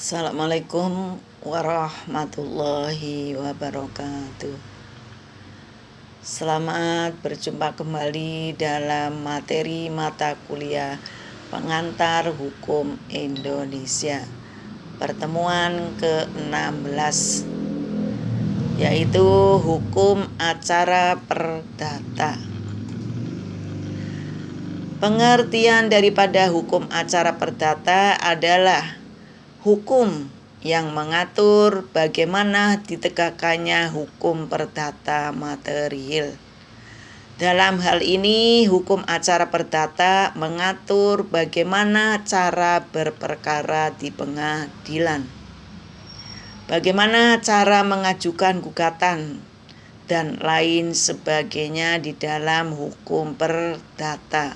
Assalamualaikum warahmatullahi wabarakatuh. Selamat berjumpa kembali dalam materi mata kuliah Pengantar Hukum Indonesia pertemuan ke-16, yaitu Hukum Acara Perdata. Pengertian daripada hukum acara perdata adalah hukum yang mengatur bagaimana ditegakkannya hukum perdata material. Dalam hal ini, hukum acara perdata mengatur bagaimana cara berperkara di pengadilan, bagaimana cara mengajukan gugatan, dan lain sebagainya di dalam hukum perdata.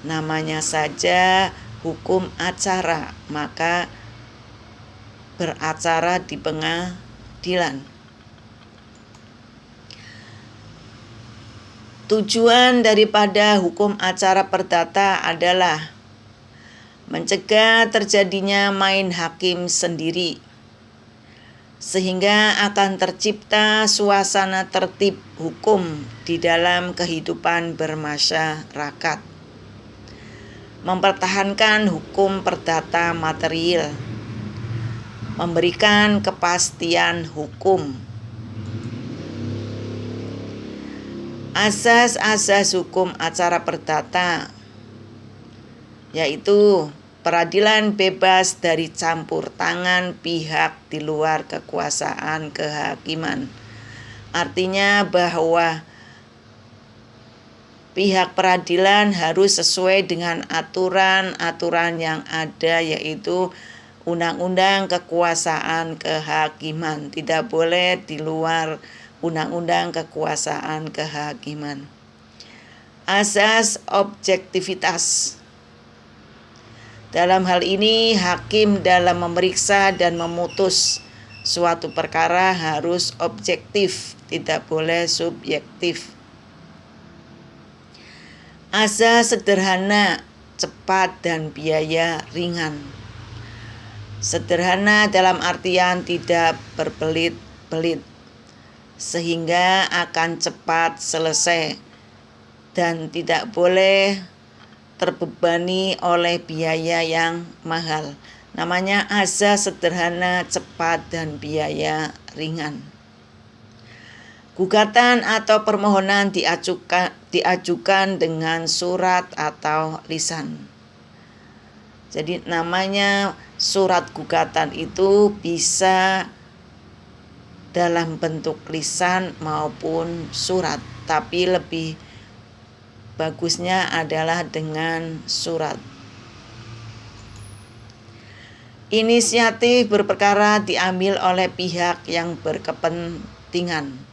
Namanya saja hukum acara, maka beracara di pengadilan. Tujuan daripada hukum acara perdata adalah mencegah terjadinya main hakim sendiri, sehingga akan tercipta suasana tertib hukum di dalam kehidupan bermasyarakat. Mempertahankan hukum perdata material, memberikan kepastian hukum. Asas-asas hukum acara perdata yaitu peradilan bebas dari campur tangan pihak di luar kekuasaan kehakiman. Artinya bahwa pihak peradilan harus sesuai dengan aturan-aturan yang ada, yaitu undang-undang kekuasaan kehakiman. Tidak boleh di luar undang-undang kekuasaan kehakiman. Asas objektivitas. Dalam hal ini, hakim dalam memeriksa dan memutus suatu perkara harus objektif, tidak boleh subjektif. Asas sederhana, cepat, dan biaya ringan. Sederhana dalam artian tidak berbelit-belit, sehingga akan cepat selesai dan tidak boleh terbebani oleh biaya yang mahal. Namanya asas sederhana, cepat, dan biaya ringan. Gugatan atau permohonan diajukan dengan surat atau lisan. Jadi namanya surat gugatan itu bisa dalam bentuk lisan maupun surat, tapi lebih bagusnya adalah dengan surat. Inisiatif berperkara diambil oleh pihak yang berkepentingan.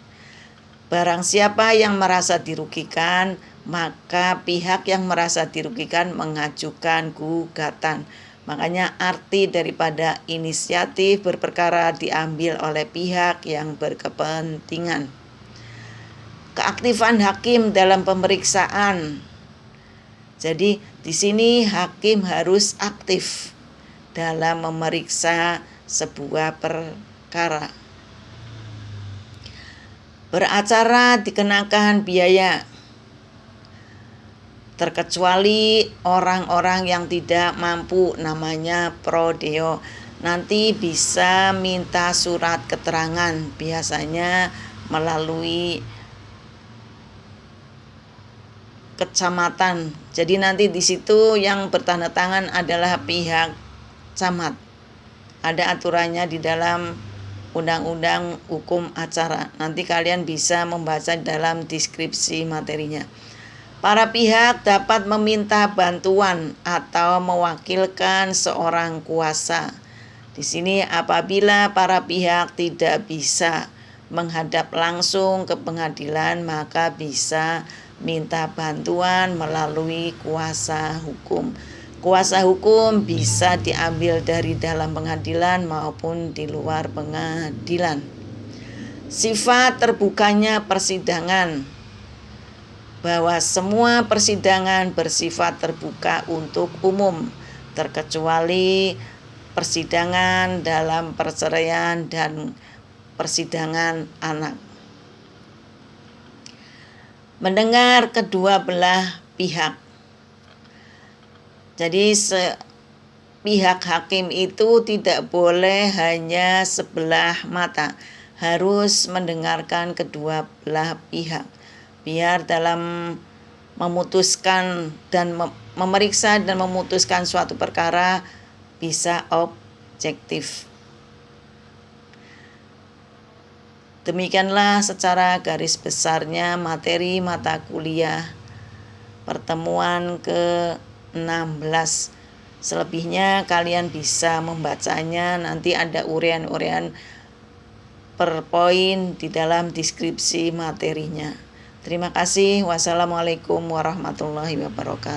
Barang siapa yang merasa dirugikan, maka pihak yang merasa dirugikan mengajukan gugatan. Makanya arti daripada inisiatif berperkara diambil oleh pihak yang berkepentingan. Keaktifan hakim dalam pemeriksaan. Jadi di sini hakim harus aktif dalam memeriksa sebuah perkara. Beracara dikenakan biaya, terkecuali orang-orang yang tidak mampu, namanya pro deo. Nanti bisa minta surat keterangan, biasanya melalui kecamatan. Jadi nanti di situ yang bertanda tangan adalah pihak camat. Ada aturannya di dalam Undang-Undang Hukum Acara. Nanti kalian bisa membaca dalam deskripsi materinya. Para pihak dapat meminta bantuan atau mewakilkan seorang kuasa. Di sini apabila para pihak tidak bisa menghadap langsung ke pengadilan, maka bisa minta bantuan melalui kuasa hukum. Kuasa hukum bisa diambil dari dalam pengadilan maupun di luar pengadilan. Sifat terbukanya persidangan, bahwa semua persidangan bersifat terbuka untuk umum, terkecuali persidangan dalam perceraian dan persidangan anak. Mendengar kedua belah pihak. Jadi pihak hakim itu tidak boleh hanya sebelah mata, harus mendengarkan kedua belah pihak, biar dalam memutuskan dan memeriksa dan memutuskan suatu perkara bisa objektif. Demikianlah secara garis besarnya materi mata kuliah pertemuan ke-16. Selebihnya kalian bisa membacanya, nanti ada uraian-uraian per poin di dalam deskripsi materinya. Terima kasih. Wassalamualaikum warahmatullahi wabarakatuh.